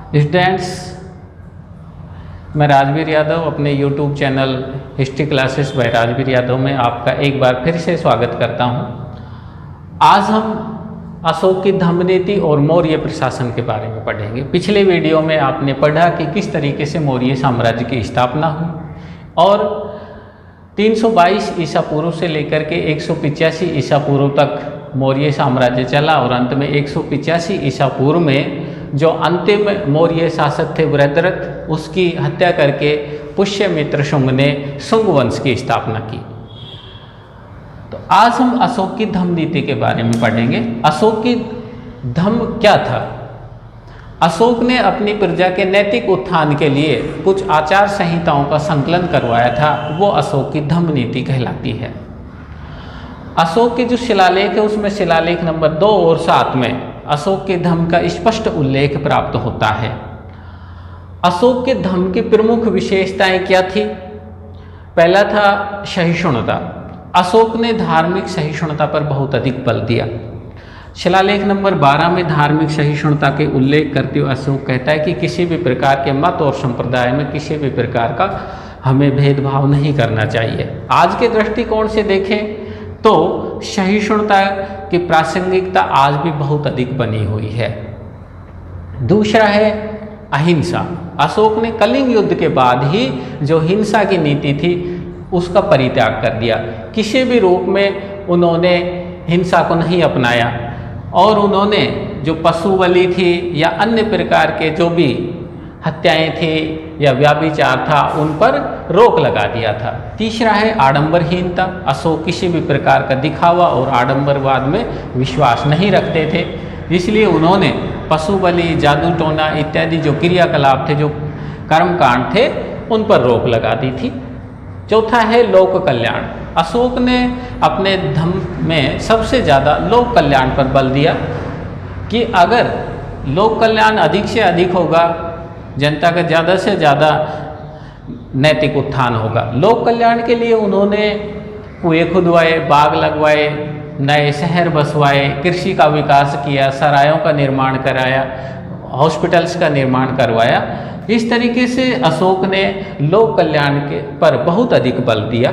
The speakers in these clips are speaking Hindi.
स्टूडेंट्स, मैं राजवीर यादव अपने YouTube channel history classes bye Rajveer Yadav में आपका एक बार फिर से स्वागत करता हूं। आज हम अशोक की धम्म नीति और मौर्य प्रशासन के बारे में पढ़ेंगे। पिछले वीडियो में आपने पढ़ा कि किस तरीके से मौर्य साम्राज्य की स्थापना हुई और 322 ईसा पूर्व से लेकर के 185 ईसा पूर्व तक मौर्य साम्राज्य चला और अंत में 185 ईसा पूर्व में जो अंतिम मौर्य शासक थे वृद्धरथ, उसकी हत्या करके पुष्यमित्र शुंग ने शुंग वंश की स्थापना की। तो आज हम अशोक की धम्म नीति के बारे में पढ़ेंगे। अशोक की धम्म क्या था? अशोक ने अपनी प्रजा के नैतिक उत्थान के लिए कुछ आचार संहिताओं का संकलन करवाया था, वो अशोक की धम्म नीति कहलाती है। अशोक के जो शिलालेख है उसमें शिलालेख नंबर 2 और 7 में अशोक के धम्म का स्पष्ट उल्लेख प्राप्त होता है। अशोक के धम्म की प्रमुख विशेषताएं क्या थी? पहला था सहिष्णुता। अशोक ने धार्मिक सहिष्णुता पर बहुत अधिक बल दिया। शिलालेख नंबर 12 में धार्मिक सहिष्णुता के उल्लेख करते हुए अशोक कहता है कि किसी भी प्रकार के मत और संप्रदाय में किसी भी प्रकार का हमें भेदभाव नहीं करना चाहिए। आज के दृष्टिकोण से देखें तो सहिष्णुता की प्रासंगिकता आज भी बहुत अधिक बनी हुई है। दूसरा है अहिंसा। अशोक ने कलिंग युद्ध के बाद ही जो हिंसा की नीति थी उसका परित्याग कर दिया। किसी भी रूप में उन्होंने हिंसा को नहीं अपनाया और उन्होंने जो पशु बलि थी या अन्य प्रकार के जो भी हत्याएं थी या व्याभिचार था उन पर रोक लगा दिया था। तीसरा है आडंबरहीनता। अशोक किसी भी प्रकार का दिखावा और आडंबरवाद में विश्वास नहीं रखते थे, इसलिए उन्होंने पशु बलि, जादू टोना इत्यादि जो क्रियाकलाप थे, जो कर्मकांड थे, उन पर रोक लगा दी थी। चौथा है लोक कल्याण। अशोक ने अपने धम्म में सबसे ज़्यादा लोक कल्याण पर बल दिया कि अगर लोक कल्याण अधिक से अधिक होगा, जनता का ज़्यादा से ज़्यादा नैतिक उत्थान होगा। लोक कल्याण के लिए उन्होंने कुएं खुदवाए, बाग लगवाए, नए शहर बसवाए, कृषि का विकास किया, सरायों का निर्माण कराया, हॉस्पिटल्स का निर्माण करवाया। इस तरीके से अशोक ने लोक कल्याण के पर बहुत अधिक बल दिया।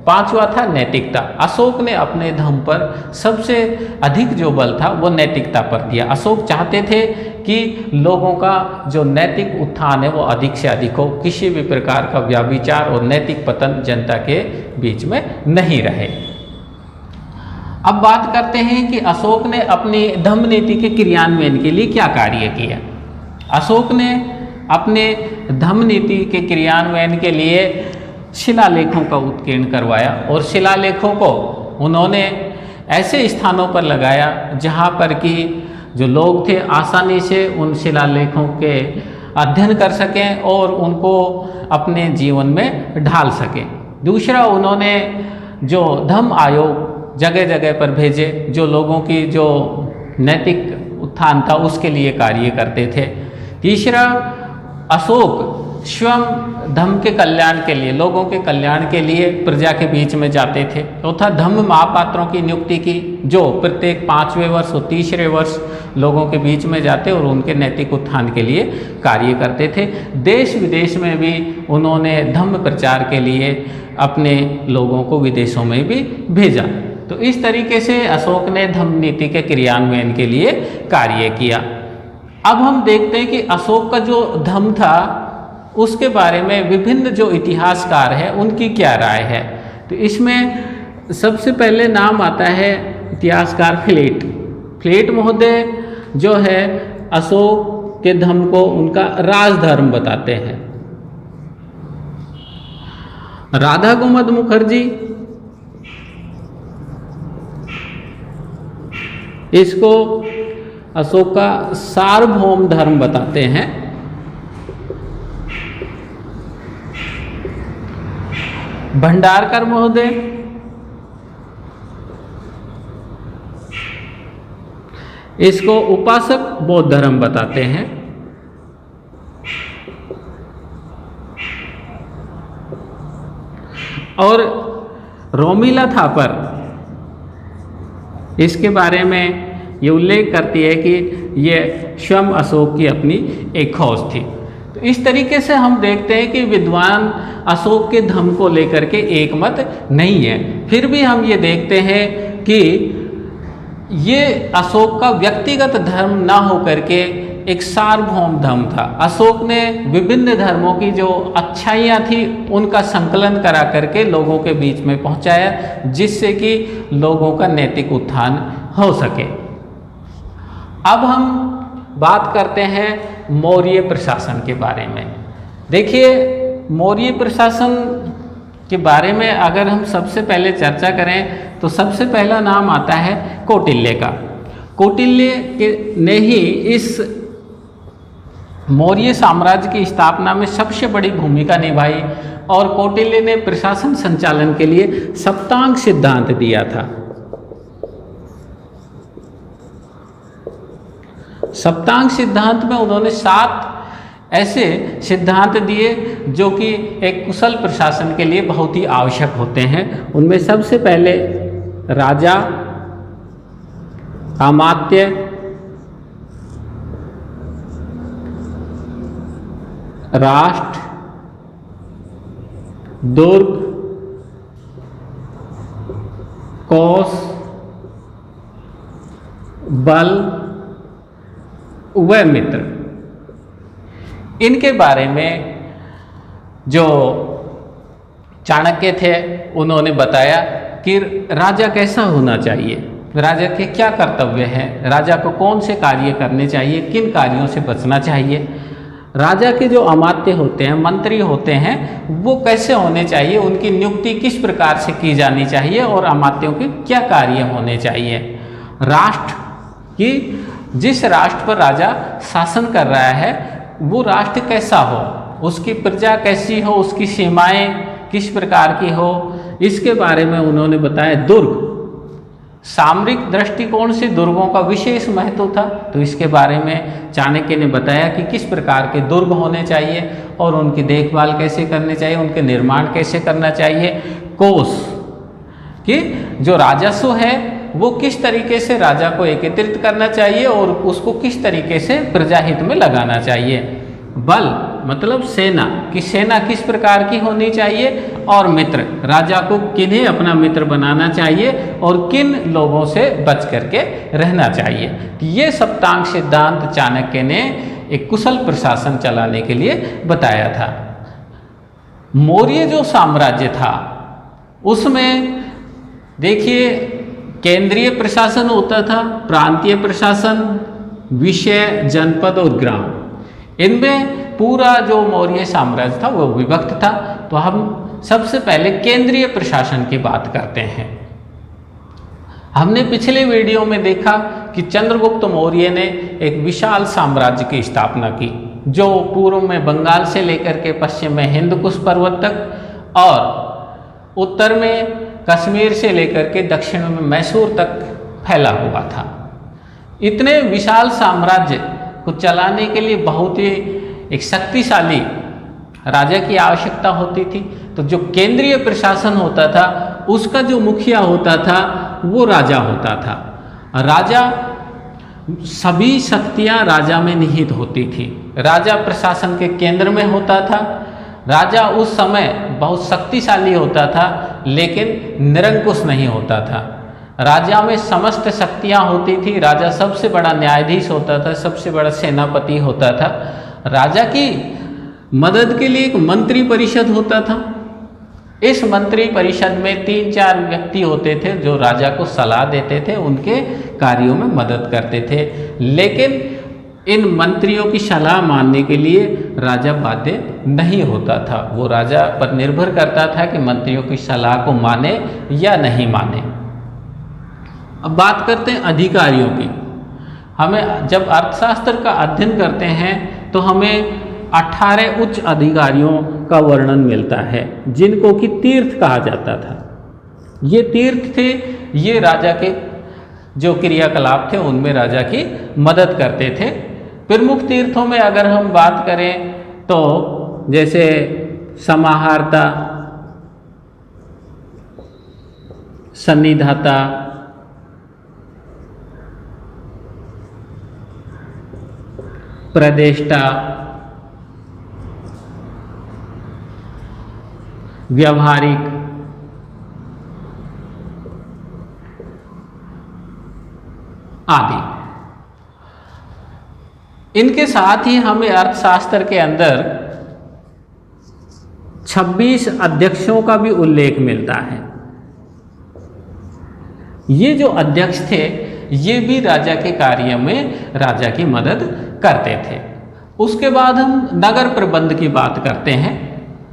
पांचवा था नैतिकता। अशोक ने अपने धम्म पर सबसे अधिक जो बल था वो नैतिकता पर दिया। अशोक चाहते थे कि लोगों का जो नैतिक उत्थान है वो अधिक से अधिक हो, किसी भी प्रकार का व्याभिचार और नैतिक पतन जनता के बीच में नहीं रहे। अब बात करते हैं कि अशोक ने अपनी धम्म नीति के क्रियान्वयन के लिए क्या कार्य किया। अशोक ने अपने धम्म नीति के क्रियान्वयन के लिए शिलालेखों का उत्कीर्ण करवाया और शिलालेखों को उन्होंने ऐसे स्थानों पर लगाया जहाँ पर कि जो लोग थे आसानी से उन शिलालेखों के अध्ययन कर सकें और उनको अपने जीवन में ढाल सकें। दूसरा, उन्होंने जो धम्म आयोग जगह जगह पर भेजे, जो लोगों की जो नैतिक उत्थान था उसके लिए कार्य करते थे। तीसरा, अशोक स्वयं धम्म के कल्याण के लिए, लोगों के कल्याण के लिए प्रजा के बीच में जाते थे। चौथा, धम्म महापात्रों की नियुक्ति की, जो प्रत्येक 5वें वर्ष और 30वें वर्ष लोगों के बीच में जाते और उनके नैतिक उत्थान के लिए कार्य करते थे। देश विदेश में भी उन्होंने धम्म प्रचार के लिए अपने लोगों को विदेशों में भी भेजा। तो इस तरीके से अशोक ने धम्म नीति के क्रियान्वयन के लिए कार्य किया। अब हम देखते हैं कि अशोक का जो धम्म था उसके बारे में विभिन्न जो इतिहासकार हैं उनकी क्या राय है। तो इसमें सबसे पहले नाम आता है इतिहासकार फ्लेट। फ्लेट महोदय जो है अशोक के धम्म को उनका राजधर्म बताते हैं। राधा गोमद मुखर्जी इसको अशोक का सार्वभौम धर्म बताते हैं। भंडारकर महोदय इसको उपासक बौद्ध धर्म बताते हैं। और रोमिला थापर इसके बारे में ये उल्लेख करती है कि ये स्वयं अशोक की अपनी एक खोज थी। तो इस तरीके से हम देखते हैं कि विद्वान अशोक के धर्म को लेकर के एक मत नहीं है। फिर भी हम ये देखते हैं कि ये अशोक का व्यक्तिगत धर्म ना होकर के एक सार्वभौम धर्म था। अशोक ने विभिन्न धर्मों की जो अच्छाइयाँ थी उनका संकलन करा करके लोगों के बीच में पहुँचाया, जिससे कि लोगों का नैतिक उत्थान हो सके। अब हम बात करते हैं मौर्य प्रशासन के बारे में। देखिए, मौर्य प्रशासन के बारे में अगर हम सबसे पहले चर्चा करें तो सबसे पहला नाम आता है कौटिल्य का। कौटिल्य ने ही इस मौर्य साम्राज्य की स्थापना में सबसे बड़ी भूमिका निभाई और कौटिल्य ने प्रशासन संचालन के लिए सप्तांग सिद्धांत दिया था। सप्तांग सिद्धांत में उन्होंने 7 ऐसे सिद्धांत दिए जो कि एक कुशल प्रशासन के लिए बहुत ही आवश्यक होते हैं। उनमें सबसे पहले राजा, अमात्य, राष्ट्र, दुर्ग, कोष, बल व मित्र, इनके बारे में जो चाणक्य थे उन्होंने बताया कि राजा कैसा होना चाहिए, राजा के क्या कर्तव्य हैं, राजा को कौन से कार्य करने चाहिए, किन कार्यों से बचना चाहिए, राजा के जो अमात्य होते हैं, मंत्री होते हैं, वो कैसे होने चाहिए, उनकी नियुक्ति किस प्रकार से की जानी चाहिए और अमात्यों के क्या कार्य होने चाहिए। राष्ट्र की, जिस राष्ट्र पर राजा शासन कर रहा है वो राष्ट्र कैसा हो, उसकी प्रजा कैसी हो, उसकी सीमाएं किस प्रकार की हो, इसके बारे में उन्होंने बताया। दुर्ग, सामरिक दृष्टिकोण से दुर्गों का विशेष महत्व था, तो इसके बारे में चाणक्य ने बताया कि किस प्रकार के दुर्ग होने चाहिए और उनकी देखभाल कैसे करनी चाहिए, उनके निर्माण कैसे करना चाहिए। कोष, कि जो राजस्व है वो किस तरीके से राजा को एकत्रित करना चाहिए और उसको किस तरीके से प्रजाहित में लगाना चाहिए। बल मतलब सेना, कि सेना किस प्रकार की होनी चाहिए, और मित्र, राजा को किन्हें अपना मित्र बनाना चाहिए और किन लोगों से बच करके रहना चाहिए। ये सप्तांग सिद्धांत चाणक्य ने एक कुशल प्रशासन चलाने के लिए बताया था। मौर्य जो साम्राज्य था उसमें देखिए केंद्रीय प्रशासन होता था, प्रांतीय प्रशासन, विषय, जनपद और ग्राम, इनमें पूरा जो मौर्य साम्राज्य था वो विभक्त था। तो हम सबसे पहले केंद्रीय प्रशासन की बात करते हैं। हमने पिछले वीडियो में देखा कि चंद्रगुप्त मौर्य ने एक विशाल साम्राज्य की स्थापना की, जो पूर्व में बंगाल से लेकर के पश्चिम में हिंदकुश पर्वत तक और उत्तर में कश्मीर से लेकर के दक्षिण में मैसूर तक फैला हुआ था। इतने विशाल साम्राज्य को चलाने के लिए बहुत ही एक शक्तिशाली राजा की आवश्यकता होती थी। तो जो केंद्रीय प्रशासन होता था उसका जो मुखिया होता था वो राजा होता था। राजा, सभी शक्तियां राजा में निहित होती थी। राजा प्रशासन के केंद्र में होता था। राजा उस समय बहुत शक्तिशाली होता था लेकिन निरंकुश नहीं होता था। राजा में समस्त शक्तियां होती थी। राजा सबसे बड़ा न्यायाधीश होता था, सबसे बड़ा सेनापति होता था। राजा की मदद के लिए एक मंत्री परिषद होता था। इस मंत्री परिषद में 3-4 व्यक्ति होते थे जो राजा को सलाह देते थे, उनके कार्यों में मदद करते थे। लेकिन इन मंत्रियों की सलाह मानने के लिए राजा बाध्य नहीं होता था। वो राजा पर निर्भर करता था कि मंत्रियों की सलाह को माने या नहीं माने। अब बात करते हैं अधिकारियों की। हमें जब अर्थशास्त्र का अध्ययन करते हैं तो हमें 18 उच्च अधिकारियों का वर्णन मिलता है, जिनको कि तीर्थ कहा जाता था। ये तीर्थ थे, ये राजा के जो क्रियाकलाप थे उनमें राजा की मदद करते थे। प्रमुख तीर्थों में अगर हम बात करें तो जैसे समाहर्ता, सन्निधाता, प्रदेष्टा, व्यवहारिक, आदि। इनके साथ ही हमें अर्थशास्त्र के अंदर 26 अध्यक्षों का भी उल्लेख मिलता है। ये जो अध्यक्ष थे ये भी राजा के कार्य में राजा की मदद करते थे। उसके बाद हम नगर प्रबंध की बात करते हैं।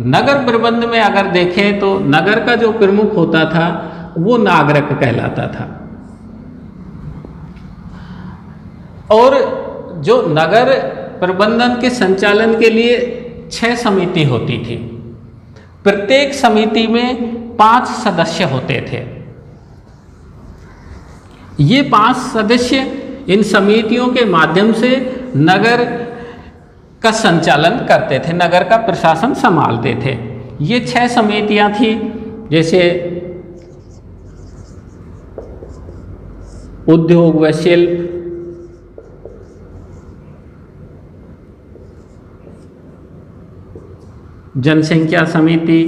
नगर प्रबंध में अगर देखें तो नगर का जो प्रमुख होता था वो नागरिक कहलाता था, और जो नगर प्रबंधन के संचालन के लिए 6 समिति होती थी। प्रत्येक समिति में 5 सदस्य होते थे। ये 5 सदस्य इन समितियों के माध्यम से नगर का संचालन करते थे, नगर का प्रशासन संभालते थे। ये 6 समितियां थी, जैसे उद्योग व शिल्प, जनसंख्या समिति,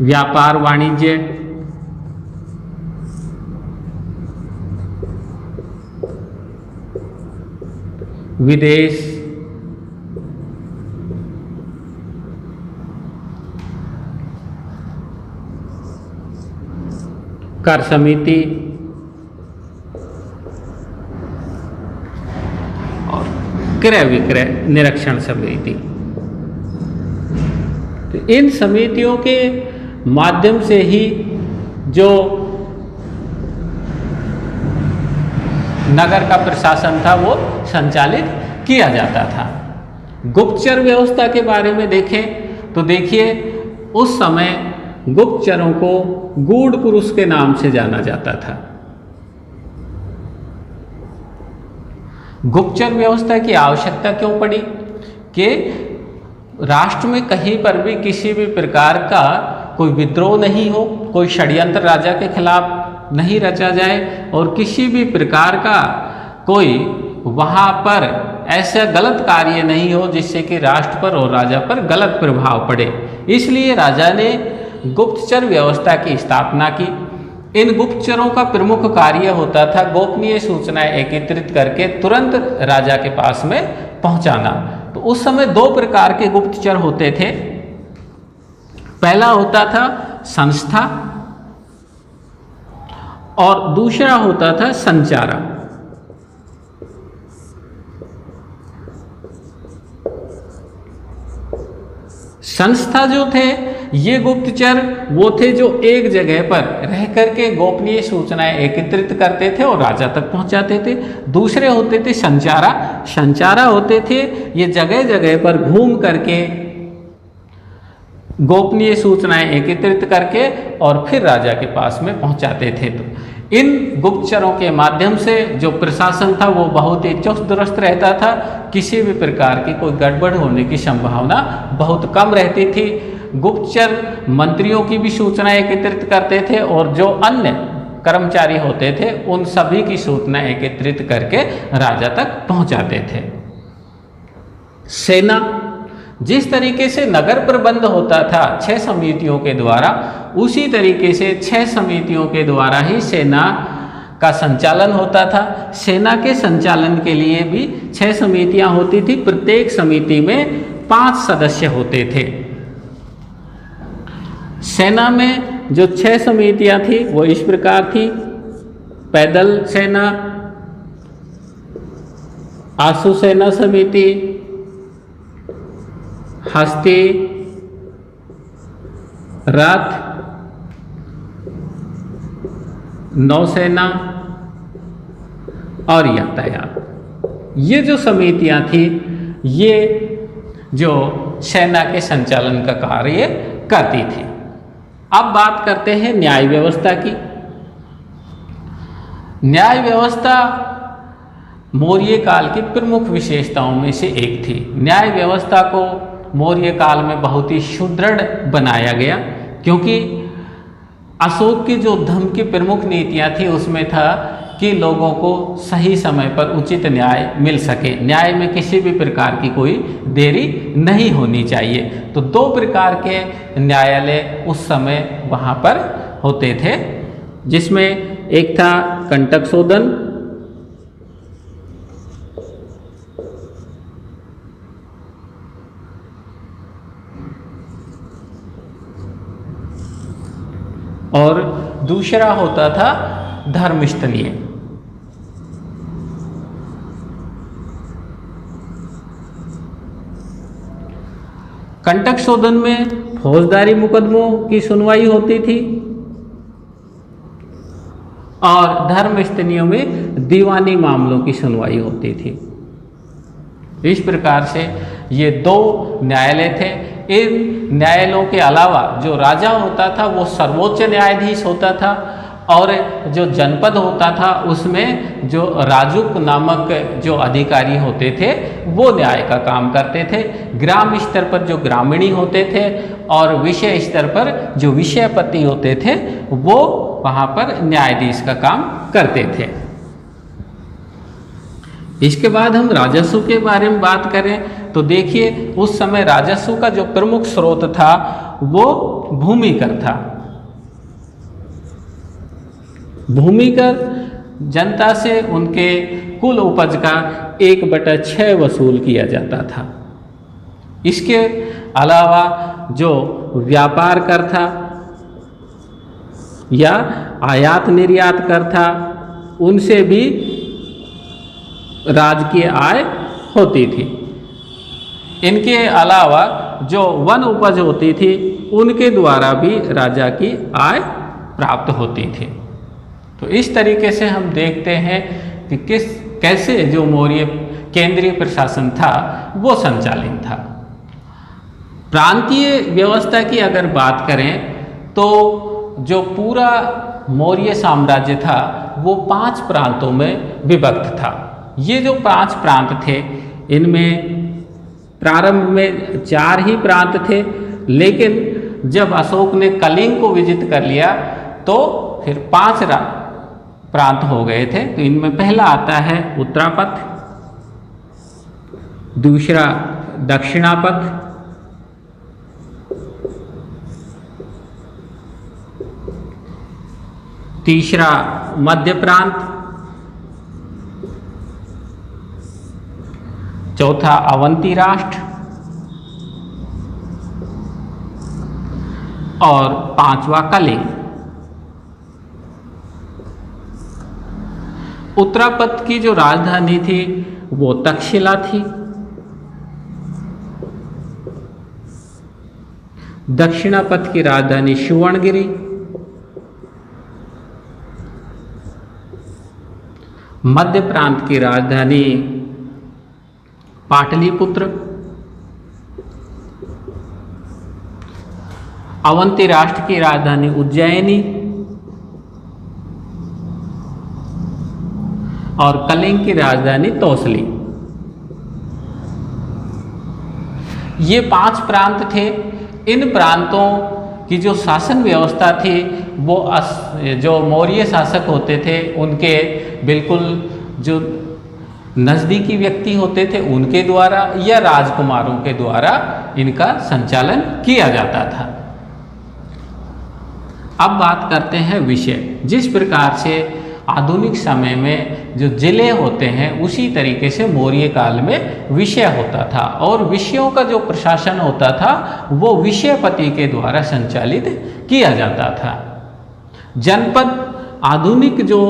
व्यापार वाणिज्य, विदेश, कर समिति और क्रय विक्रय निरीक्षण समिति। तो इन समितियों के माध्यम से ही जो नगर का प्रशासन था वो संचालित किया जाता था। गुप्तचर व्यवस्था के बारे में देखें तो देखिए, उस समय गुप्तचरों को गूढ़ पुरुष के नाम से जाना जाता था। गुप्तचर व्यवस्था की आवश्यकता क्यों पड़ी कि राष्ट्र में कहीं पर भी किसी भी प्रकार का कोई विद्रोह नहीं हो, कोई षड्यंत्र राजा के खिलाफ नहीं रचा जाए, और किसी भी प्रकार का कोई वहाँ पर ऐसा गलत कार्य नहीं हो जिससे कि राष्ट्र पर और राजा पर गलत प्रभाव पड़े। इसलिए राजा ने गुप्तचर व्यवस्था की स्थापना की। इन गुप्तचरों का प्रमुख कार्य होता था गोपनीय सूचनाएं एकत्रित करके तुरंत राजा के पास में पहुंचाना। तो उस समय 2 प्रकार के गुप्तचर होते थे। पहला होता था संस्था और दूसरा होता था संचारा। संस्था जो थे ये गुप्तचर वो थे जो एक जगह पर रह करके गोपनीय सूचनाएं एकत्रित करते थे और राजा तक पहुंचाते थे। दूसरे होते थे संचारा। संचारा होते थे ये जगह जगह पर घूम करके गोपनीय सूचनाएं एकत्रित करके और फिर राजा के पास में पहुंचाते थे। तो इन गुप्तचरों के माध्यम से जो प्रशासन था वो बहुत ही चुस्त दुरुस्त रहता था। किसी भी प्रकार की कोई गड़बड़ होने की संभावना बहुत कम रहती थी। गुप्तचर मंत्रियों की भी सूचनाएं एकत्रित करते थे और जो अन्य कर्मचारी होते थे उन सभी की सूचनाएं एकत्रित करके राजा तक पहुंचाते थे। सेना, जिस तरीके से नगर प्रबंध होता था 6 समितियों के द्वारा, उसी तरीके से 6 समितियों के द्वारा ही सेना का संचालन होता था। सेना के संचालन के लिए भी 6 समितियां होती थी। प्रत्येक समिति में 5 सदस्य होते थे। सेना में जो 6 समितियां थी वो इस प्रकार थी: पैदल सेना, आशु सेना समिति, हस्ती, रथ, नौसेना और यातायात। ये जो समितियां थी ये जो सेना के संचालन का कार्य करती थी। अब बात करते हैं न्याय व्यवस्था की। न्याय व्यवस्था मौर्य काल की प्रमुख विशेषताओं में से एक थी। न्याय व्यवस्था को मौर्य काल में बहुत ही सुदृढ़ बनाया गया, क्योंकि अशोक की जो धर्म की प्रमुख नीतियां थी उसमें था कि लोगों को सही समय पर उचित न्याय मिल सके। न्याय में किसी भी प्रकार की कोई देरी नहीं होनी चाहिए। तो 2 प्रकार के न्यायालय उस समय वहाँ पर होते थे, जिसमें एक था कंटक शोधन और दूसरा होता था धर्मस्थलीय। कंटक शोधन में फौजदारी मुकदमों की सुनवाई होती थी और धर्मस्थलियों में दीवानी मामलों की सुनवाई होती थी। इस प्रकार से ये 2 न्यायालय थे। इन न्यायालयों के अलावा जो राजा होता था वो सर्वोच्च न्यायाधीश होता था और जो जनपद होता था उसमें जो राजुक नामक जो अधिकारी होते थे वो न्याय का काम करते थे। ग्राम स्तर पर जो ग्रामीणी होते थे और विषय स्तर पर जो विषयपति होते थे वो वहाँ पर न्यायाधीश का काम करते थे। इसके बाद हम राजस्व के बारे में बात करें तो देखिए उस समय राजस्व का जो प्रमुख स्रोत था वो भूमि कर था। भूमि कर जनता से उनके कुल उपज का 1/6 वसूल किया जाता था। इसके अलावा जो व्यापार कर था या आयात निर्यात कर था उनसे भी राजकीय आय होती थी। इनके अलावा जो वन उपज होती थी उनके द्वारा भी राजा की आय प्राप्त होती थी। तो इस तरीके से हम देखते हैं कि कैसे जो मौर्य केंद्रीय प्रशासन था वो संचालित था। प्रांतीय व्यवस्था की अगर बात करें तो जो पूरा मौर्य साम्राज्य था वो 5 प्रांतों में विभक्त था। ये जो 5 प्रांत थे इनमें प्रारंभ में 4 ही प्रांत थे, लेकिन जब अशोक ने कलिंग को विजित कर लिया तो फिर 5 प्रांत हो गए थे। तो इनमें पहला आता है उत्तरापथ, दूसरा दक्षिणापथ, तीसरा मध्य प्रांत, चौथा अवंती राष्ट्र और 5वां कलिंग। उत्तरापथ की जो राजधानी थी वो तक्षशिला थी। दक्षिणापथ की राजधानी सुवर्णगिरी, मध्य प्रांत की राजधानी पाटलिपुत्र, अवंती राष्ट्र की राजधानी उज्जैनी और कलिंग की राजधानी तौसली। ये 5 प्रांत थे। इन प्रांतों की जो शासन व्यवस्था थी वो जो मौर्य शासक होते थे उनके बिल्कुल जो नज़दीकी व्यक्ति होते थे उनके द्वारा या राजकुमारों के द्वारा इनका संचालन किया जाता था। अब बात करते हैं विषय। जिस प्रकार से आधुनिक समय में जो जिले होते हैं उसी तरीके से मौर्य काल में विषय होता था और विषयों का जो प्रशासन होता था वो विषयपति के द्वारा संचालित किया जाता था। जनपद आधुनिक जो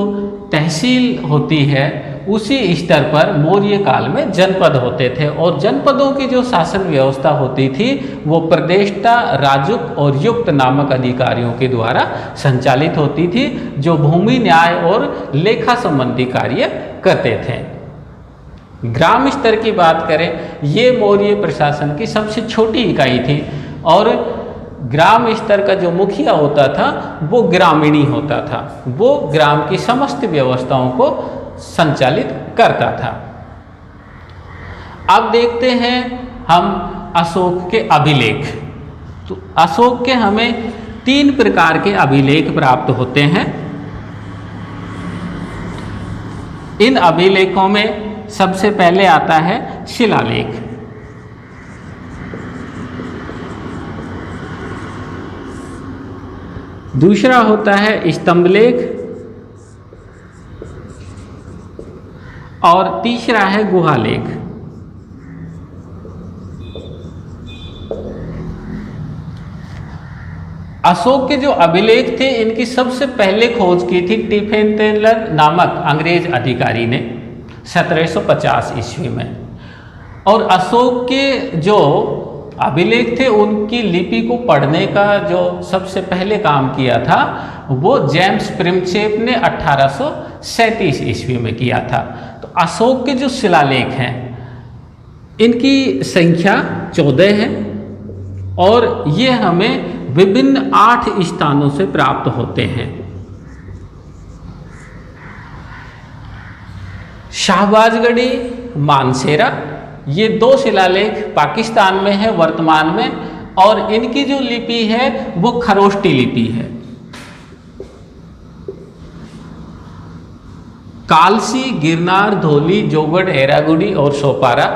तहसील होती है उसी स्तर पर मौर्य काल में जनपद होते थे और जनपदों की जो शासन व्यवस्था होती थी वो प्रदेष्टा, राजुक और युक्त नामक अधिकारियों के द्वारा संचालित होती थी जो भूमि न्याय और लेखा संबंधी कार्य करते थे। ग्राम स्तर की बात करें, ये मौर्य प्रशासन की सबसे छोटी इकाई थी और ग्राम स्तर का जो मुखिया होता था वो ग्रामीणी होता था। वो ग्राम की समस्त व्यवस्थाओं को संचालित करता था। अब देखते हैं हम अशोक के अभिलेख। तो अशोक के हमें 3 प्रकार के अभिलेख प्राप्त होते हैं। इन अभिलेखों में सबसे पहले आता है शिलालेख। दूसरा होता है स्तंभलेख और तीसरा है गुहालेख। अशोक के जो अभिलेख थे इनकी सबसे पहले खोज की थी टिफेंटेलर नामक अंग्रेज अधिकारी ने 1750 ईस्वी में। और अशोक के जो अभिलेख थे उनकी लिपि को पढ़ने का जो सबसे पहले काम किया था वो जेम्स प्रिमचेप ने 1837 ईस्वी में किया था। तो अशोक के जो शिलालेख हैं इनकी संख्या 14 है और ये हमें विभिन्न 8 स्थानों से प्राप्त होते हैं। शाहबाजगढ़ी, मानसेरा, ये 2 शिलालेख पाकिस्तान में है वर्तमान में, और इनकी जो लिपि है वो खरोष्टी लिपि है। कालसी, गिरनार, धौली, जोगढ़, एरागुड़ी और सोपारा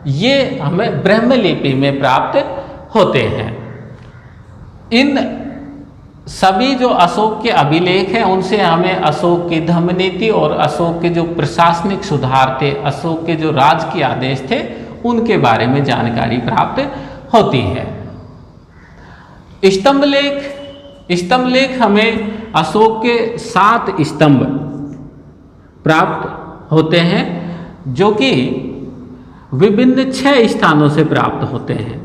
ये हमें ब्रह्म लिपि में प्राप्त होते हैं। इन सभी जो अशोक के अभिलेख हैं उनसे हमें अशोक की धम्मनीति और अशोक के जो प्रशासनिक सुधार थे, अशोक के जो राजकीय आदेश थे, उनके बारे में जानकारी प्राप्त होती है। स्तंभलेख हमें अशोक के 7 स्तंभ प्राप्त होते हैं जो कि विभिन्न 6 स्थानों से प्राप्त होते हैं।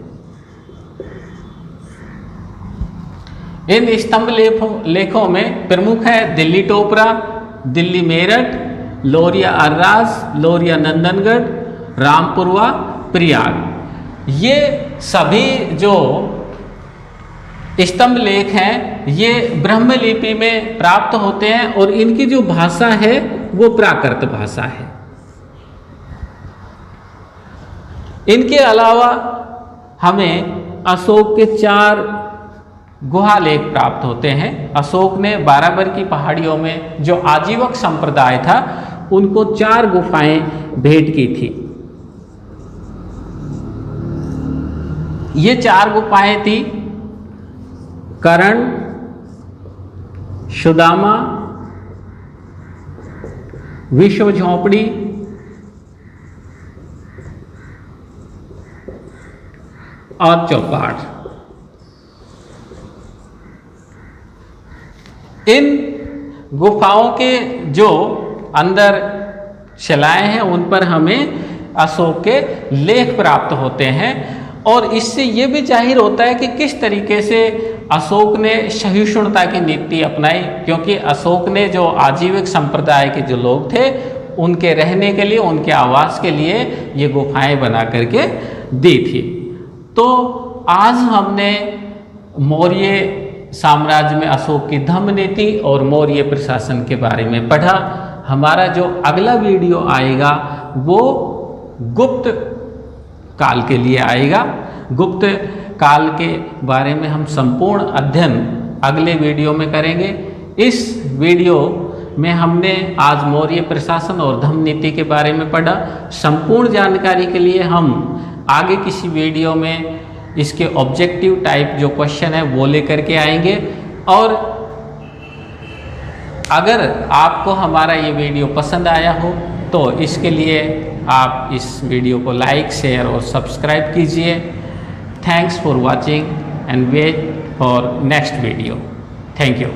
इन स्तंभ लेखों में प्रमुख है दिल्ली टोपरा, दिल्ली मेरठ, लोरिया अर्रास, लोरिया नंदनगढ़, रामपुरवा, प्रयाग। ये सभी जो स्तंभ लेख हैं ये ब्रह्म लिपि में प्राप्त होते हैं और इनकी जो भाषा है वो प्राकृत भाषा है। इनके अलावा हमें अशोक के 4 गुहालेख प्राप्त होते हैं। अशोक ने बाराबर की पहाड़ियों में जो आजीवक संप्रदाय था उनको 4 गुफाएं भेंट की थी। ये 4 गुफाएं थी करण, सुदामा, विश्व झोपड़ी और चौपाट। इन गुफाओं के जो अंदर शिलाएं हैं उन पर हमें अशोक के लेख प्राप्त होते हैं और इससे ये भी जाहिर होता है कि किस तरीके से अशोक ने सहिष्णुता की नीति अपनाई, क्योंकि अशोक ने जो आजीविक संप्रदाय के जो लोग थे उनके रहने के लिए, उनके आवास के लिए ये गुफाएं बना करके दी थी। तो आज हमने मौर्य साम्राज्य में अशोक की धम्म नीति और मौर्य प्रशासन के बारे में पढ़ा। हमारा जो अगला वीडियो आएगा वो गुप्त काल के लिए आएगा। गुप्त काल के बारे में हम संपूर्ण अध्ययन अगले वीडियो में करेंगे। इस वीडियो में हमने आज मौर्य प्रशासन और धम्म नीति के बारे में पढ़ा। संपूर्ण जानकारी के लिए हम आगे किसी वीडियो में इसके ऑब्जेक्टिव टाइप जो क्वेश्चन है वो लेकर के आएंगे। और अगर आपको हमारा ये वीडियो पसंद आया हो तो इसके लिए आप इस वीडियो को लाइक, शेयर और सब्सक्राइब कीजिए। Thanks for watching and wait for next video. Thank you.